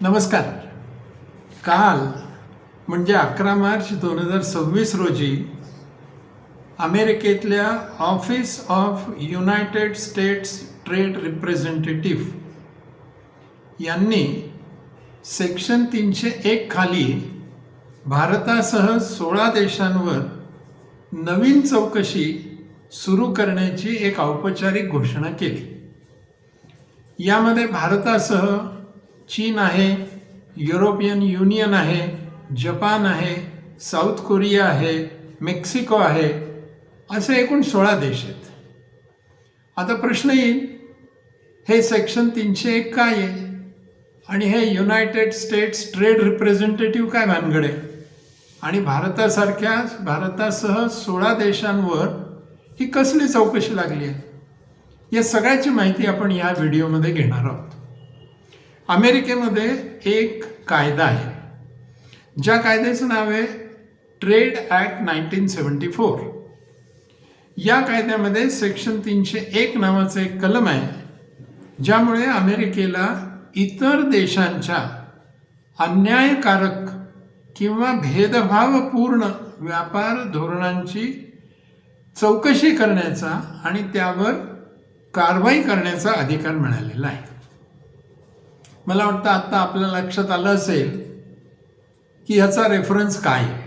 नमस्कार. काल म्हणजे 11 मार्च 2026 रोजी अमेरिकेतल्या office of United states trade representative यांनी सेक्शन 301 खाली भारतासह 16 देशांवर नवीन चौकशी सुरू करण्याची एक औपचारिक घोषणा केली. यामध्ये भारतासह चीन आहे, युरोपियन युनियन आहे, जपान आहे, साऊथ कोरिया आहे, मेक्सिको आहे, असे एकूण 16 देश आहेत. आता प्रश्न येईल, हे सेक्शन 301 काय आहे आणि हे युनायटेड स्टेट्स ट्रेड रिप्रेझेंटेटिव्ह काय भानगड आहे आणि भारतासह 16 देशांवर ही कसली चौकशी लागली आहे, या सगळ्याची माहिती आपण या व्हिडिओमध्ये घेणार आहोत. अमेरिकेमध्ये एक कायदा आहे, ज्या कायद्याचं नाव आहे ट्रेड ॲक्ट 1974. या कायद्यामध्ये सेक्शन 301 नावाचं एक कलम आहे, ज्यामुळे अमेरिकेला इतर देशांच्या अन्यायकारक किंवा भेदभावपूर्ण व्यापार धोरणांची चौकशी करण्याचा आणि त्यावर कारवाई करण्याचा अधिकार मिळालेला आहे. मला वाटतं आता आपल्या लक्षात आलं असेल की याचा रेफरन्स काय आहे.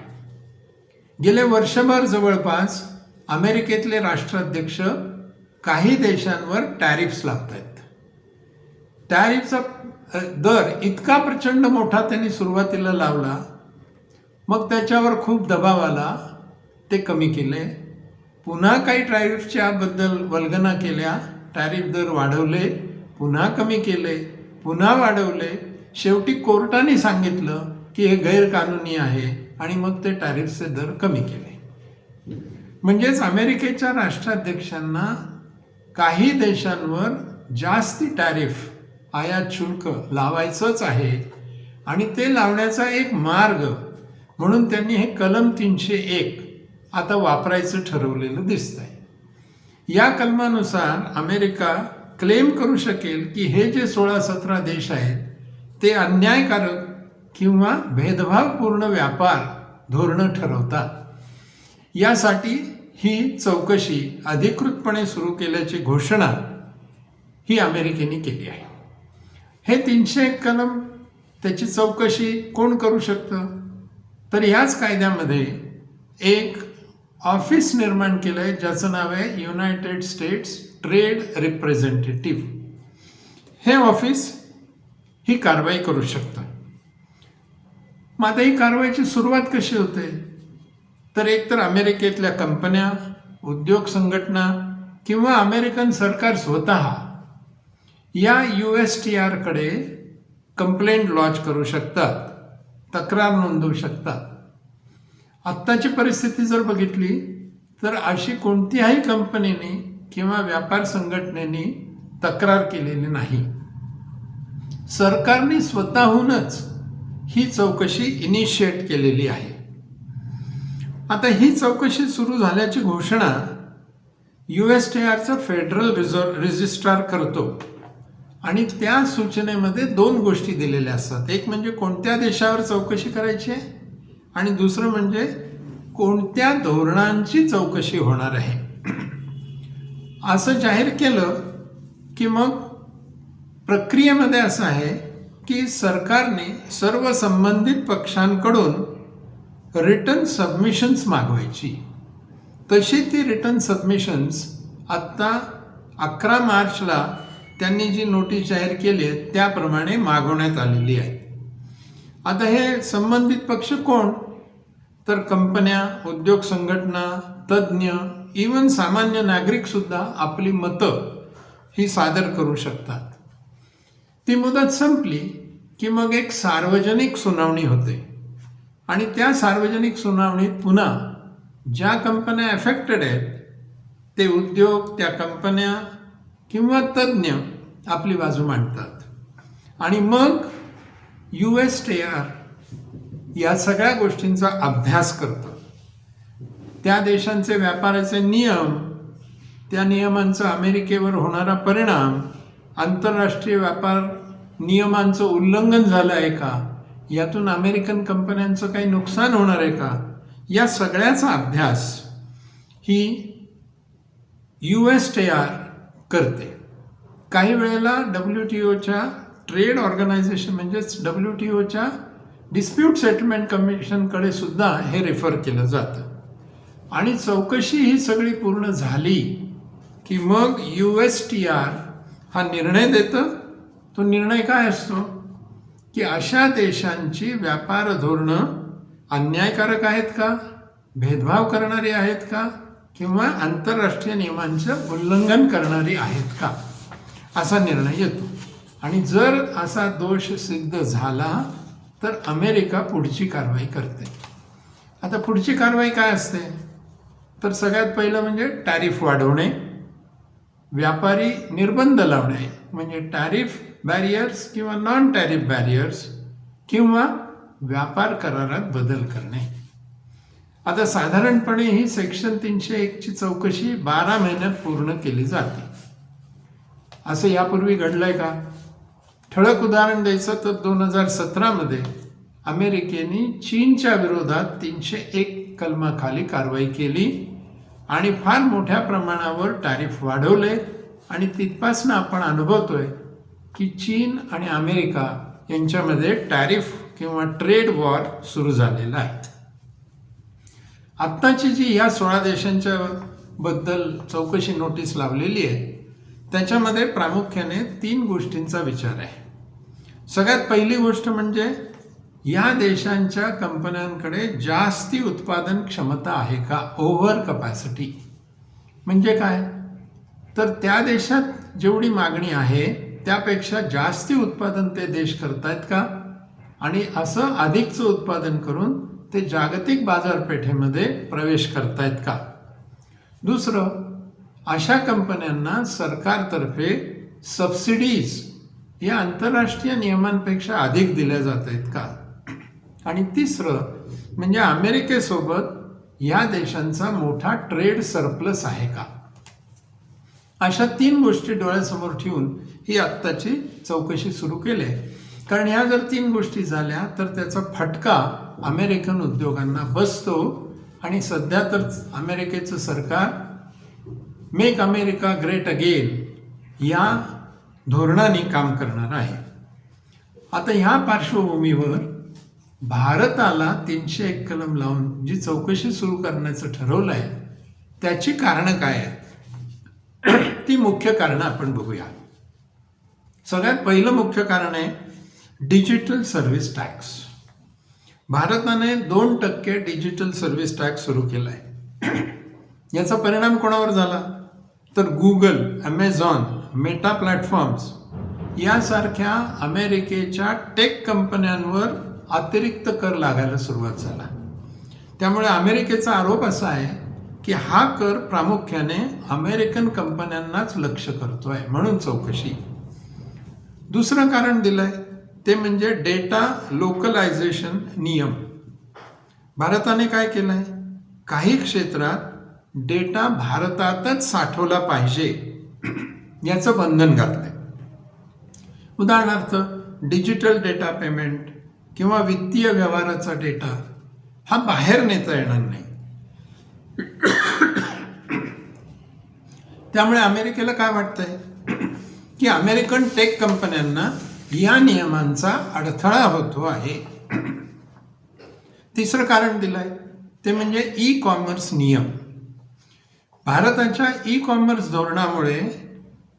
गेले वर्षभर जवळपास अमेरिकेतले राष्ट्राध्यक्ष काही देशांवर टॅरिफ्स लावत आहेत. टॅरिफचा दर इतका प्रचंड मोठा त्यांनी सुरुवातीला लावला, मग त्याच्यावर खूप दबाव आला, ते कमी केले, पुन्हा काही टॅरिफच्या बद्दल वल्गना केल्या, टॅरिफ दर वाढवले, पुन्हा कमी केले, पुन्हा वाढवले, शेवटी कोर्टाने सांगितलं की हे गैरकानूनी आहे आणि मग ते टॅरिफचे दर कमी केले. म्हणजेच अमेरिकेच्या राष्ट्राध्यक्षांना काही देशांवर जास्ती टॅरिफ आयात शुल्क लावायचंच आहे आणि ते लावण्याचा एक मार्ग म्हणून त्यांनी हे कलम 301 आता वापरायचं ठरवलेलं दिसतंय. या कलमानुसार अमेरिका क्लेम करू शकेल की हे जे 16-17 देश आहेत ते अन्यायकारक किंवा भेदभावपूर्ण व्यापार धोरणं ठरवतात. यासाठी ही चौकशी अधिकृतपणे सुरू केल्याची घोषणा ही अमेरिकेने केली आहे. हे 301 कलम, त्याची चौकशी कोण करू शकतं, तर याच कायद्यामध्ये एक ऑफिस निर्माण केलं आहे, ज्याचं नाव आहे युनायटेड स्टेट्स ट्रेड रिप्रेझेंटेटिव्ह. हे ऑफिस ही कारवाई करू शकतं. मग आता ही कारवाईची सुरुवात कशी होते, तर एकतर अमेरिकेतल्या कंपन्या, उद्योग संघटना किंवा अमेरिकन सरकार स्वतः या USTRकडे कंप्लेंट लॉन्च करू शकतात, तक्रार नोंदवू शकतात. आत्ताची परिस्थिती जर बघितली तर अशी कोणत्याही कंपनीने किंवा व्यापार संघटनेने तक्रार केलेली नाही. सरकारने स्वतःहूनच ही चौकशी इनिशिएट केलेली आहे. आता ही चौकशी सुरू झाल्याची घोषणा USTRचा फेडरल रजिस्ट्रार करतो आणि त्या सूचनेमध्ये 2 गोष्टी दिलेल्या असतात. एक म्हणजे कोणत्या देशावर चौकशी करायची आहे आणि दुसरं म्हणजे कोणत्या धोरणांची चौकशी होणार आहे. असं जाहीर केलं की मग प्रक्रियेमध्ये असं आहे की सरकारने सर्व संबंधित पक्षांकडून रिटर्न सबमिशन्स मागवायची. तशी ती रिटर्न सबमिशन्स आत्ता 11 मार्चला त्यांनी जी नोटीस जाहीर केली आहे त्याप्रमाणे मागवण्यात आलेली आहे. आता हे संबंधित पक्ष कोण, तर कंपन्या, उद्योग संघटना, तज्ज्ञ, इवन सामान्य नागरिकसुद्धा आपली मतं ही सादर करू शकतात. ती मुदत संपली की मग एक सार्वजनिक सुनावणी होते आणि त्या सार्वजनिक सुनावणीत पुन्हा ज्या कंपन्या अफेक्टेड आहेत ते उद्योग, त्या कंपन्या किंवा तज्ज्ञ आपली बाजू मांडतात आणि मग USTR या सगळ्या गोष्टींचा अभ्यास करतं. त्या देशांचे व्यापाराचे नियम, त्या नियमांचा अमेरिकेवर होणारा परिणाम, आंतरराष्ट्रीय व्यापार नियमांचं उल्लंघन झालं आहे का, यातून अमेरिकन कंपन्यांचं काही नुकसान होणार आहे का, या सगळ्याचा अभ्यास ही USTR करते. काही वेळेला WTOच्या ट्रेड ऑर्गनायझेशन म्हणजेच WTOच्या डिस्प्यूट सेटलमेंट कमिशनकडे सुद्धा हे रेफर केलं जातं. आणि चौकशी ही सगळी पूर्ण झाली की मग USTR हा निर्णय देतं. तो निर्णय काय असतो की अशा देशांची व्यापार धोरणं अन्यायकारक आहेत का, भेदभाव करणारी आहेत का, किंवा आंतरराष्ट्रीय नियमांचं उल्लंघन करणारी आहेत का, असा निर्णय येतो. आणि जर असा दोष सिद्ध झाला तर अमेरिका पुढची कारवाई करते. आता पुढची कारवाई काय असते तर सगळ्यात पहिलं म्हणजे टॅरिफ वाढवणे, व्यापारी निर्बंध लावणे म्हणजे टॅरिफ बॅरियर्स किंवा नॉन टॅरिफ बॅरियर्स, किंवा व्यापार करारात बदल करणे. आता साधारणपणे ही सेक्शन 301ची चौकशी 12 महिन्यात पूर्ण केली जाते. असं यापूर्वी घडलंय का? ठळक उदाहरण द्यायचं तर 2017मध्ये अमेरिकेने चीनच्या विरोधात 301 कलमाखाली कारवाई केली आणि फार मोठ्या प्रमाणावर टॅरिफ वाढवले. आणि तिथपासून आपण अनुभवतोय की चीन आणि अमेरिका यांच्यामध्ये टॅरिफ किंवा ट्रेड वॉर सुरू झालेला आहे. आत्ताची जी या 16 देशांच्या बद्दल चौकशी नोटीस लावलेली आहे त्याच्यामध्ये प्रामुख्याने 3 गोष्टींचा विचार आहे. सगळ्यात पहिली गोष्ट म्हणजे या देशांच्या कंपन्यांकडे जास्ती उत्पादन क्षमता आहे का, ओव्हर कपॅसिटी. म्हणजे काय तर त्या देशात जेवढी मागणी आहे त्यापेक्षा जास्ती उत्पादन ते देश करतायत का, आणि असं अधिकचं उत्पादन करून ते जागतिक बाजारपेठेमध्ये प्रवेश करतायत का. दुसरं, अशा कंपन्यांना सरकारतर्फे सबसिडीज या आंतरराष्ट्रीय नियमांपेक्षा अधिक दिल्या जात आहेत का. आणि तिसरं म्हणजे अमेरिकेसोबत या देशांचा मोठा ट्रेड सरप्लस आहे का. अशा 3 गोष्टी डोळ्यासमोर ठेवून ही आत्ताची चौकशी सुरू केली आहे. कारण ह्या जर 3 गोष्टी झाल्या तर त्याचा फटका अमेरिकन उद्योगांना बसतो. आणि सध्या तर अमेरिकेचं सरकार मेक अमेरिका ग्रेट अगेन या धोरणाने काम करणार आहे. आता ह्या पार्श्वभूमीवर भारताला 301 कलम लावून जी चौकशी सुरू करण्याचं ठरवलं आहे त्याची कारणं काय आहेत ती मुख्य कारणं आपण बघूया. सगळ्यात पहिलं मुख्य कारण आहे डिजिटल सर्व्हिस टॅक्स. भारताने 2% डिजिटल सर्व्हिस टॅक्स सुरू केला आहे. याचा परिणाम कोणावर झाला तर गुगल, ॲमेझॉन, मेटा प्लॅटफॉर्म्स यासारख्या अमेरिकेच्या टेक कंपन्यांवर अतिरिक्त कर लागायला सुरुवात झाला. त्यामुळे अमेरिकेचा आरोप असा आहे की हा कर प्रामुख्याने अमेरिकन कंपन्यांनाच लक्ष्य करतोय, म्हणून चौकशी. दुसरं कारण दिलंय ते म्हणजे डेटा लोकलायझेशन नियम. भारताने काय केलंय, काही क्षेत्रात डेटा भारतातच साठवला पाहिजे याचं बंधन घातलंय. उदाहरणार्थ डिजिटल डेटा पेमेंट किंवा वित्तीय व्यवहाराचा डेटा हा बाहेर नेता येणार नाही. त्यामुळे अमेरिकेला काय वाटतंय की अमेरिकन टेक कंपन्यांना या नियमांचा अडथळा होतो आहे. तिसरं कारण दिलंय ते म्हणजे ई कॉमर्स नियम. भारताच्या ई कॉमर्स धोरणामुळे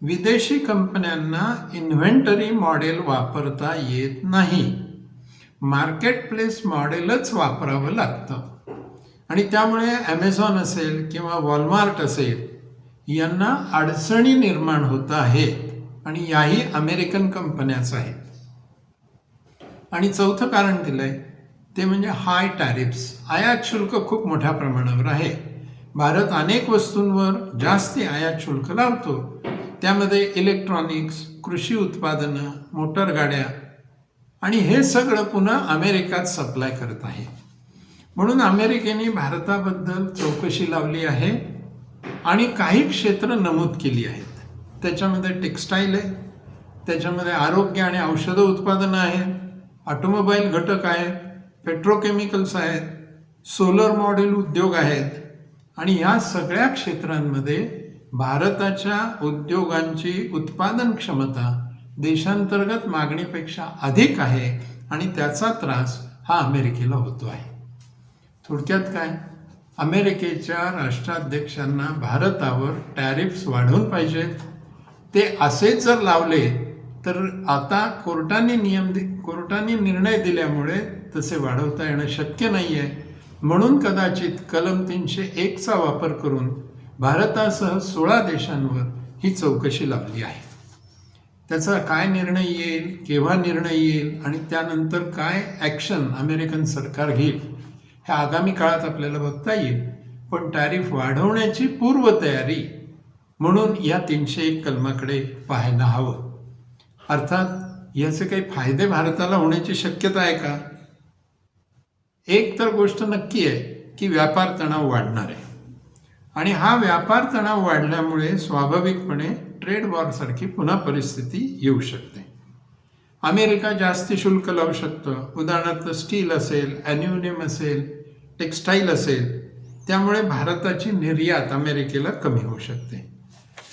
विदेशी कंपन्यांना इन्व्हेंटरी मॉडेल वापरता येत नाही, मार्केट प्लेस मॉडेलच वापरावं लागतं. आणि त्यामुळे ॲमेझॉन असेल किंवा वॉलमार्ट असेल यांना अडचणी निर्माण होत आहेत, आणि याही अमेरिकन कंपन्याच आहेत. आणि चौथं कारण दिलंय ते म्हणजे हाय टॅरिफ्स. आयात शुल्क खूप मोठ्या प्रमाणावर आहे. भारत अनेक वस्तूंवर जास्ती आयात शुल्क लावतो. त्यामध्ये इलेक्ट्रॉनिक्स, कृषी उत्पादनं, मोटर गाड्या, आणि हे सगळं पुन्हा अमेरिकात सप्लाय करत आहे. म्हणून अमेरिकेने भारताबद्दल चौकशी लावली आहे आणि काही क्षेत्र नमूद केली आहेत. त्याच्यामध्ये टेक्स्टाईल आहे, त्याच्यामध्ये आरोग्य आणि औषधं उत्पादनं आहेत, ऑटोमोबाईल घटक आहेत, पेट्रोकेमिकल्स आहेत, सोलर मॉडेल उद्योग आहेत आणि या सगळ्या क्षेत्रांमध्ये भारताच्या उद्योगांची उत्पादन क्षमता देशांतर्गत मागणीपेक्षा अधिक आहे आणि त्याचा त्रास हा अमेरिकेला होतो आहे. थोडक्यात काय, अमेरिकेच्या राष्ट्राध्यक्षांना भारतावर टॅरिफ्स वाढवून पाहिजेत. ते असेच जर लावले तर आता कोर्टाने निर्णय दिल्यामुळे तसे वाढवता येणं शक्य नाही आहे. म्हणून कदाचित कलम 301चा वापर करून भारतासह 16 देशांवर ही चौकशी लावली आहे. त्याचा काय निर्णय येईल, केव्हा निर्णय येईल आणि त्यानंतर काय ॲक्शन अमेरिकन सरकार घेईल हे आगामी काळात आपल्याला बघता येईल. पण टॅरिफ वाढवण्याची पूर्वतयारी म्हणून या 301 कलमाकडे पाहायला हवं. अर्थात याचे काही फायदे भारताला होण्याची शक्यता आहे का? एक तर गोष्ट नक्की आहे की व्यापार तणाव वाढणार आहे आणि हा व्यापार तणाव वाढल्यामुळे स्वाभाविकपणे ट्रेड वॉरसारखी पुन्हा परिस्थिती येऊ शकते. अमेरिका जास्त शुल्क लावू शकतं. उदाहरणार्थ स्टील असेल, ॲल्युमिनियम असेल, टेक्स्टाईल असेल. त्यामुळे भारताची निर्यात अमेरिकेला कमी होऊ शकते.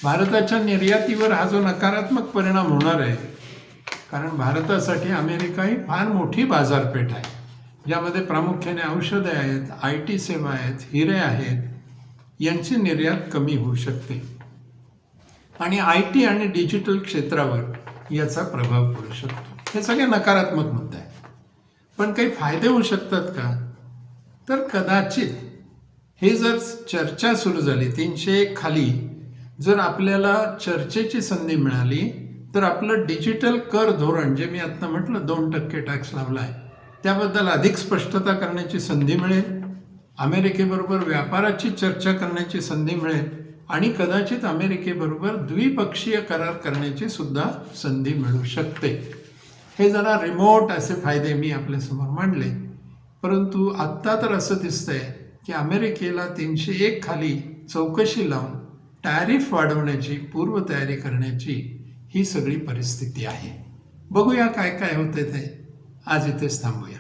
भारताच्या निर्यातीवर हा जो नकारात्मक परिणाम होणार आहे, कारण भारतासाठी अमेरिका ही फार मोठी बाजारपेठ आहे, ज्यामध्ये प्रामुख्याने औषधे आहेत, IT सेवा आहेत, हिरे आहेत, यांची निर्यात कमी होऊ शकते आणि IT आणि डिजिटल क्षेत्रावर याचा प्रभाव पडू शकतो. हे सगळे नकारात्मक मुद्दे आहेत. पण काही फायदे होऊ शकतात का? तर कदाचित हे जर चर्चा सुरू झाली 301 खाली जर आपल्याला चर्चेची संधी मिळाली तर आपलं डिजिटल कर धोरण, जे मी आत्ता म्हटलं 2% टॅक्स लावला आहे, त्याबद्दल अधिक स्पष्टता करण्याची संधी मिळेल. अमेरिकेबरोबर व्यापाराची चर्चा करण्याची संधी मिळेल आणि कदाचित अमेरिकेबरोबर द्विपक्षीय करार करण्याची सुद्धा संधी मिळू शकते. हे जरा रिमोट असे फायदे मी आपल्यासमोर मांडले, परंतु आत्ता तर असं दिसतंय की अमेरिकेला 301 खाली चौकशी लावून टॅरिफ वाढवण्याची पूर्वतयारी करण्याची ही सगळी परिस्थिती आहे. बघूया काय काय होते ते. आज इथेच थांबूया.